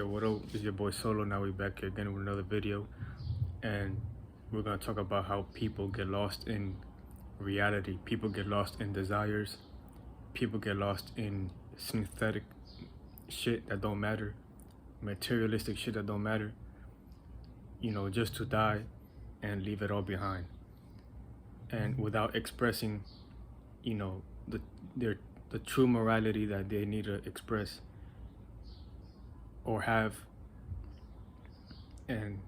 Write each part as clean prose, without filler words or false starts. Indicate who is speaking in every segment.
Speaker 1: Yo, what up? It's your boy Solo. Now we back here again with another video, and we're gonna talk about how people get lost in reality. People get lost in desires. People get lost in synthetic shit that don't matter, materialistic shit that don't matter. Just to die and leave it all behind, and without expressing, the their the true morality that they need to express or have. And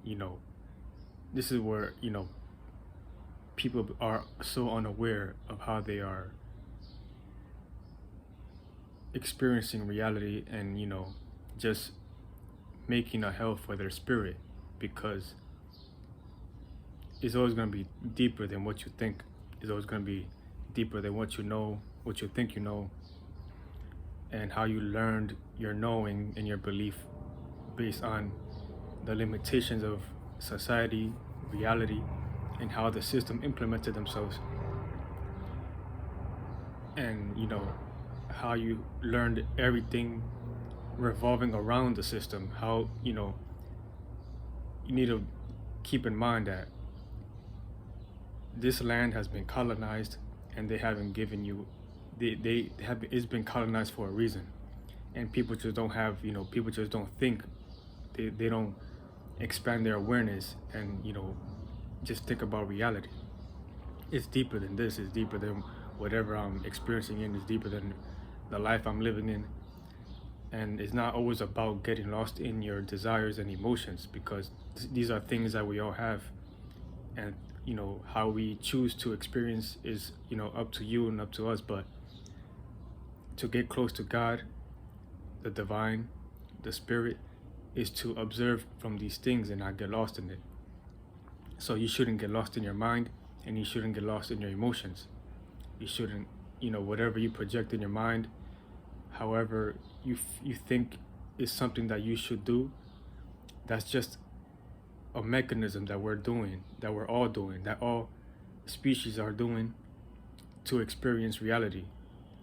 Speaker 1: this is where people are so unaware of how they are experiencing reality, and just making a hell for their spirit, because it's always going to be deeper than what you think. It's always going to be deeper than what you know, what you think you know, and how you learned your knowing and your belief based on the limitations of society, reality, and how the system implemented themselves. And how you learned everything revolving around the system. How you need to keep in mind that this land has been colonized, and they haven't given you, they have, it's been colonized for a reason. And people just don't have, people just don't think, they don't expand their awareness, and just think about reality. It's deeper than this. It's deeper than whatever I'm experiencing in. It's deeper than the life I'm living in. And it's not always about getting lost in your desires and emotions, because these are things that we all have. And how we choose to experience is up to you and up to us. But to get close to God, the divine, the spirit, is to observe from these things and not get lost in it. So you shouldn't get lost in your mind, and you shouldn't get lost in your emotions. You shouldn't, whatever you project in your mind, however you think is something that you should do, that's just a mechanism that we're doing, that we're all doing, that all species are doing to experience reality.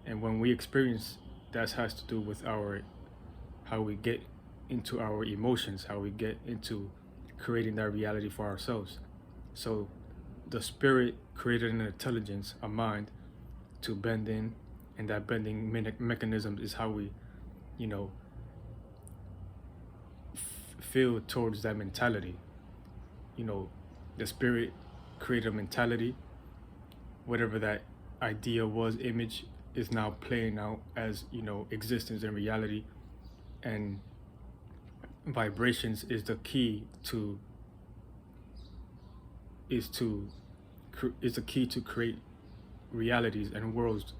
Speaker 1: And when we experience, that has to do with how we get into our emotions, how we get into creating that reality for ourselves. So the spirit created an intelligence, a mind, to bend in, and that bending mechanism is how we feel towards that mentality. The spirit created a mentality. Whatever that idea was, image, is now playing out as existence and reality. And vibrations is the key to create realities and worlds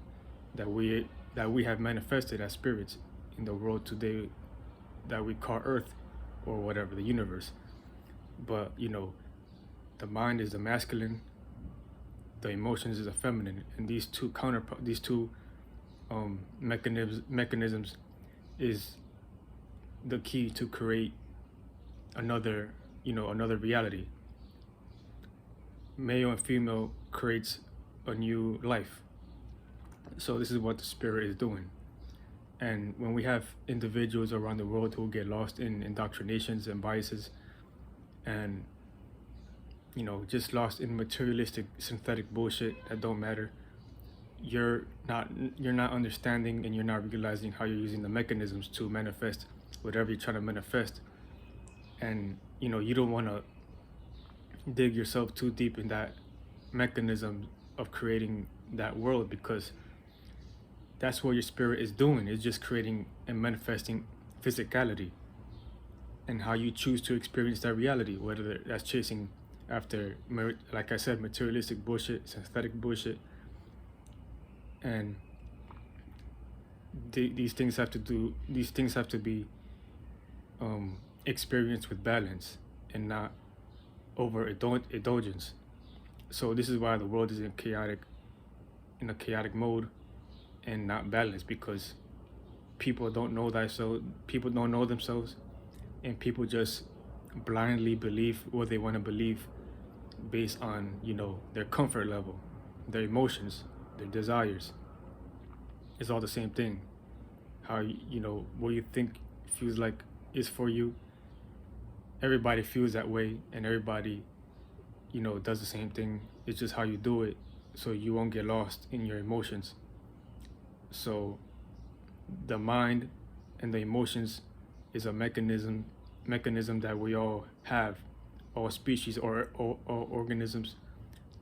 Speaker 1: that we have manifested as spirits in the world today, that we call Earth, or whatever, the universe. But the mind is the masculine, the emotions is the feminine, and these two mechanisms is the key to create another reality. Male and female creates a new life. So this is what the spirit is doing. And when we have individuals around the world who get lost in indoctrinations and biases, and just lost in materialistic synthetic bullshit that don't matter, you're not understanding, and you're not realizing how you're using the mechanisms to manifest whatever you're trying to manifest. And you don't want to dig yourself too deep in that mechanism of creating that world, because that's what your spirit is doing. It's just creating and manifesting physicality, and how you choose to experience that reality, whether that's chasing after, like I said, materialistic bullshit, synthetic bullshit. And these things have to be experienced with balance, and not over indulgence. So this is why the world is in a chaotic mode and not balanced, because people don't know themselves, and people just blindly believe what they want to believe based on their comfort level, their emotions, their desires. It's all the same thing. How what you think feels like is for you. Everybody feels that way, and everybody, does the same thing. It's just how you do it, so you won't get lost in your emotions. So the mind and the emotions is a mechanism that we all have, all species or organisms,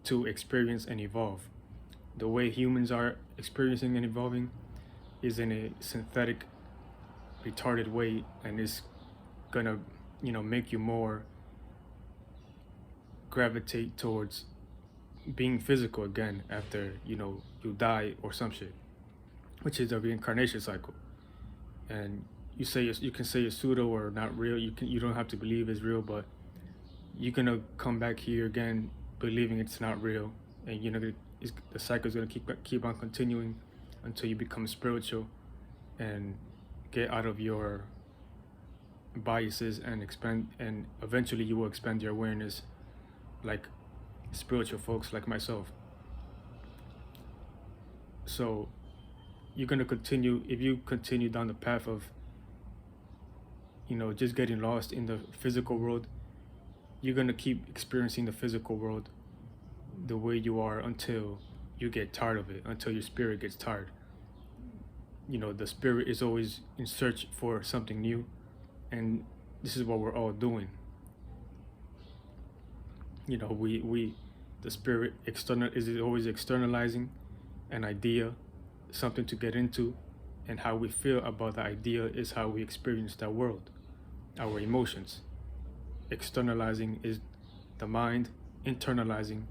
Speaker 1: to experience and evolve. The way humans are experiencing and evolving is in a synthetic, retarded way, and it's gonna, make you more gravitate towards being physical again after you die or some shit, which is the reincarnation cycle. And you can say it's pseudo or not real. You don't have to believe it's real, but you're gonna come back here again believing it's not real, and the cycle is gonna keep on continuing until you become spiritual and get out of your biases and expand, and eventually you will expand your awareness like spiritual folks like myself. So you're gonna continue, if you continue down the path of just getting lost in the physical world, you're gonna keep experiencing the physical world the way you are until you get tired of it, until your spirit gets tired. The spirit is always in search for something new, and this is what we're all doing. The spirit is always externalizing an idea, something to get into, and how we feel about the idea is how we experience that world. Our emotions. Externalizing is the mind, internalizing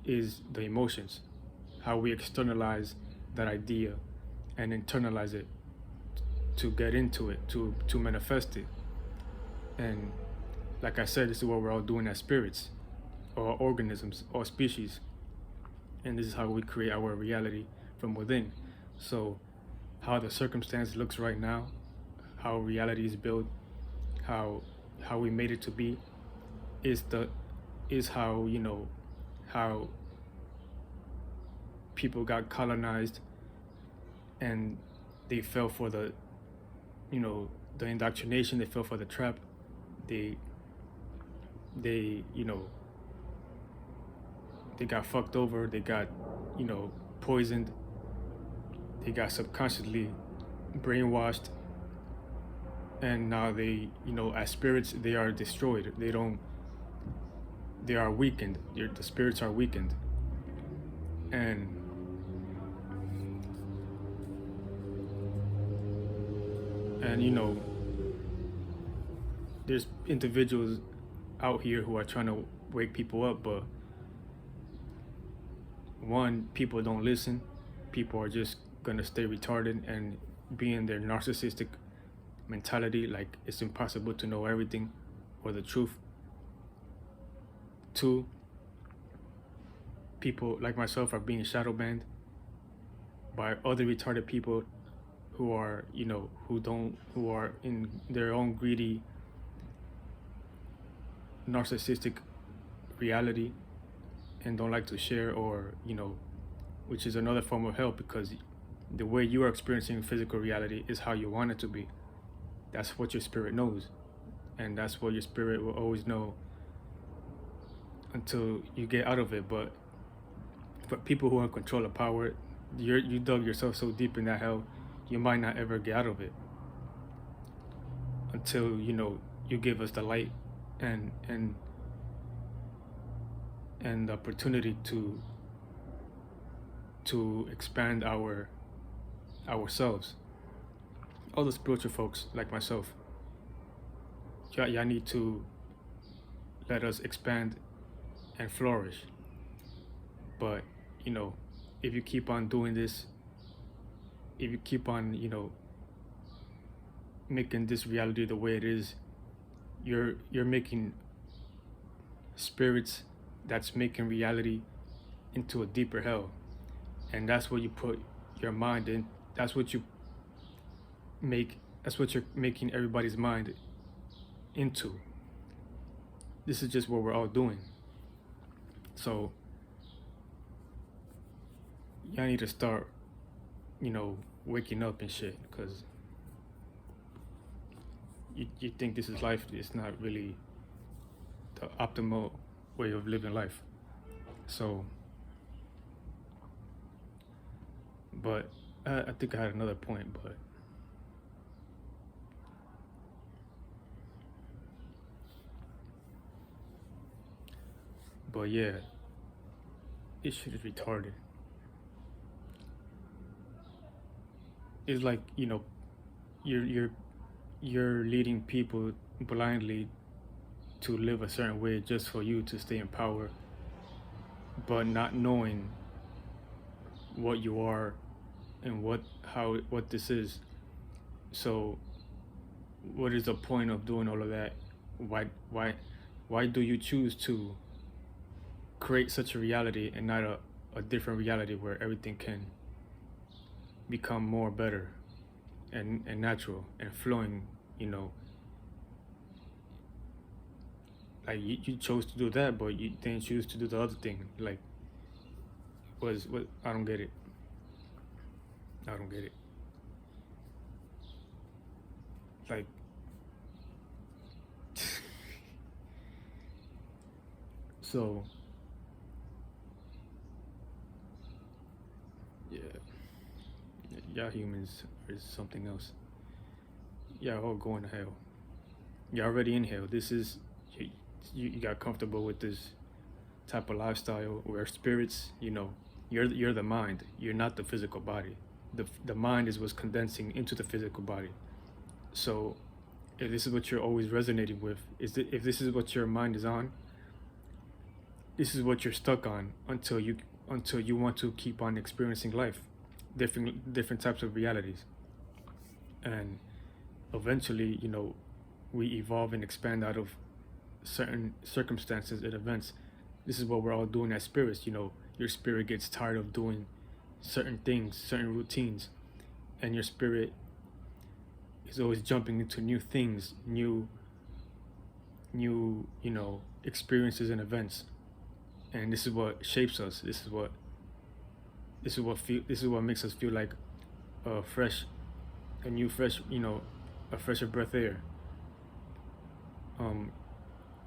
Speaker 1: is the emotions. How we externalize that idea and internalize it to get into it, to manifest it. And like I said, this is what we're all doing as spirits, or organisms, or species. And this is how we create our reality from within. So how the circumstance looks right now, how reality is built, how we made it to be, is how how people got colonized, and they fell for the indoctrination, they fell for the trap, they got fucked over, they got poisoned, they got subconsciously brainwashed, and now they as spirits they are destroyed. They are weakened. The spirits are weakened, and there's individuals out here who are trying to wake people up, but one, people don't listen. People are just gonna stay retarded and be in their narcissistic mentality, like it's impossible to know everything or the truth. Two, people like myself are being shadow banned by other retarded people who are who are in their own greedy narcissistic reality and don't like to share, or which is another form of hell, because the way you are experiencing physical reality is how you want it to be. That's what your spirit knows, and that's what your spirit will always know until you get out of it. But for people who are in control of power, you dug yourself so deep in that hell, you might not ever get out of it until you give us the light and the opportunity to expand ourselves. All the spiritual folks like myself, y'all need to let us expand and flourish. But if you keep on doing this, if you keep on making this reality the way it is, you're making spirits that's making reality into a deeper hell. And that's what you put your mind in. That's what you're making everybody's mind into. This is just what we're all doing. So y'all need to start waking up and shit, because you think this is life. It's not really the optimal way of living life. So, but I think I had another point, but yeah, this shit is retarded. It's like, you're you're leading people blindly to live a certain way just for you to stay in power, but not knowing what you are and what this is. So what is the point of doing all of that? Why do you choose to create such a reality and not a different reality where everything can become more better and natural and flowing, you know? Like you chose to do that, but you didn't choose to do the other thing. Like, what? I don't get it. I don't get it. Like, so yeah, y'all humans is something else. Y'all all going to hell. You're already in hell. This is you got comfortable with this type of lifestyle where spirits, you're the mind. You're not the physical body. The mind is what's condensing into the physical body. So if this is what you're always resonating with, if this is what your mind is on, this is what you're stuck on until you want to keep on experiencing life, different types of realities, and eventually, we evolve and expand out of certain circumstances and events. This is what we're all doing as spirits. Your spirit gets tired of doing certain things, certain routines, and your spirit is always jumping into new things, new experiences and events. And this is what shapes us. This is what makes us feel like a fresh, a new fresh, a fresher breath air.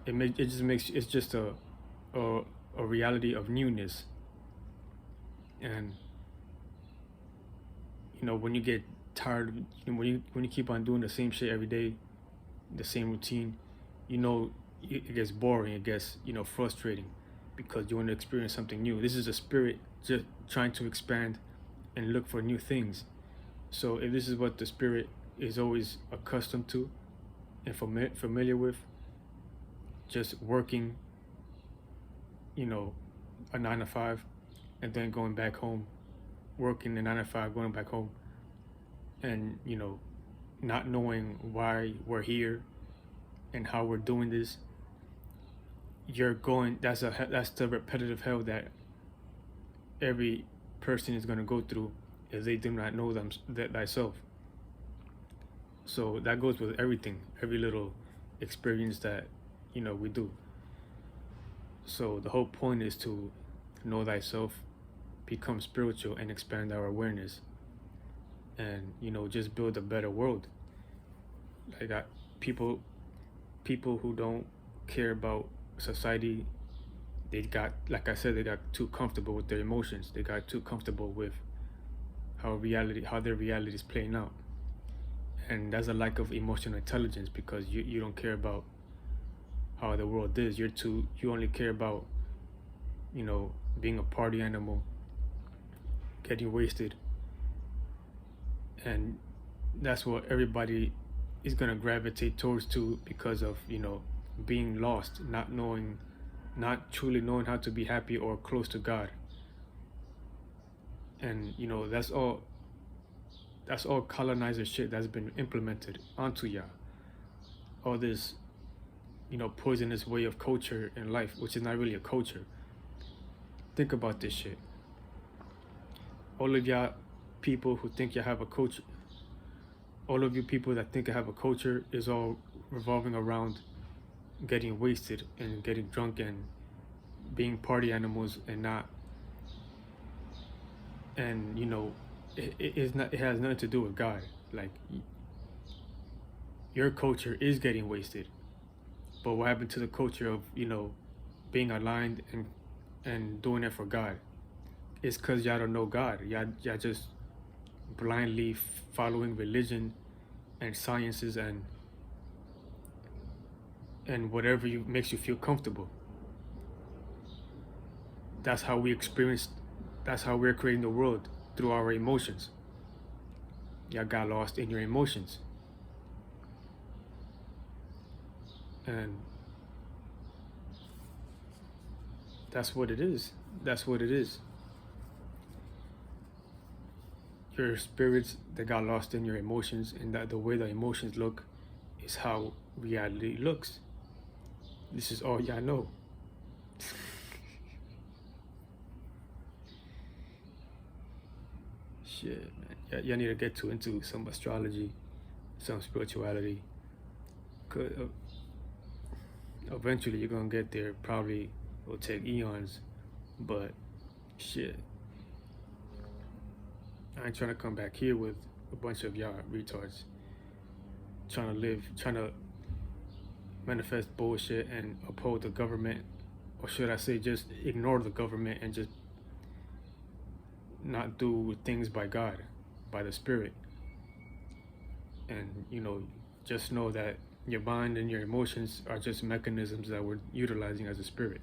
Speaker 1: It's just a a reality of newness. And when you get tired, when you keep on doing the same shit every day, the same routine, it gets boring. It gets frustrating, because you want to experience something new. This is a spirit just trying to expand and look for new things. So if this is what the spirit is always accustomed to and familiar with, just working, a 9 to 5, and then going back home, working the 9 to 5, going back home, and not knowing why we're here and how we're doing this, that's the repetitive hell that every person is going to go through if they do not know thyself. So that goes with everything, every little experience that we do. So the whole point is to know thyself, become spiritual, and expand our awareness, and just build a better world. Like people who don't care about society, like I said, they got too comfortable with their emotions. They got too comfortable with how their reality is playing out. And that's a lack of emotional intelligence, because you don't care about how the world is. You only care about being a party animal, getting wasted. And that's what everybody is going to gravitate towards too, because of being lost, not truly knowing how to be happy or close to God. And that's all colonizer shit that's been implemented onto y'all. All this poisonous way of culture and life, which is not really a culture. Think about this shit. All of y'all people who think you have a culture, all of you people that think you have a culture, is all revolving around getting wasted and getting drunk and being party animals, and it has nothing to do with God. Like, your culture is getting wasted. But what happened to the culture of, being aligned and doing it for God? It's because y'all don't know God. Y'all just blindly following religion and sciences and whatever makes you feel comfortable. That's how we experience. That's how we're creating the world, through our emotions. Y'all got lost in your emotions, and that's what it is. That's what it is. Your spirits that got lost in your emotions, and that the way the emotions look is how reality looks. This is all y'all know. Shit, man. Y'all need to get into some astrology, some spirituality. Cause eventually you're gonna get there. Probably it'll take eons, but shit, I ain't trying to come back here with a bunch of y'all retards trying to manifest bullshit and uphold the government, or should I say, just ignore the government and just not do things by God, by the Spirit. And just know that your mind and your emotions are just mechanisms that we're utilizing as a spirit.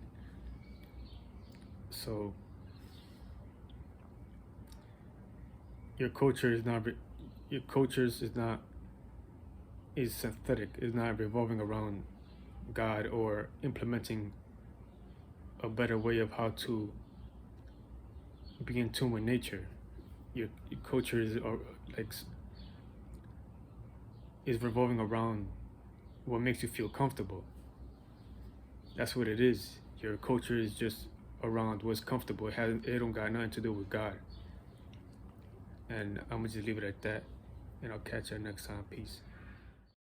Speaker 1: So your culture is not is synthetic. It's not revolving around God or implementing a better way of how to be in tune with nature. Your culture is revolving around what makes you feel comfortable. That's what it is. Your culture is just around what's comfortable. It don't got nothing to do with God. And I'm gonna just leave it at that, and I'll catch you next time. Peace.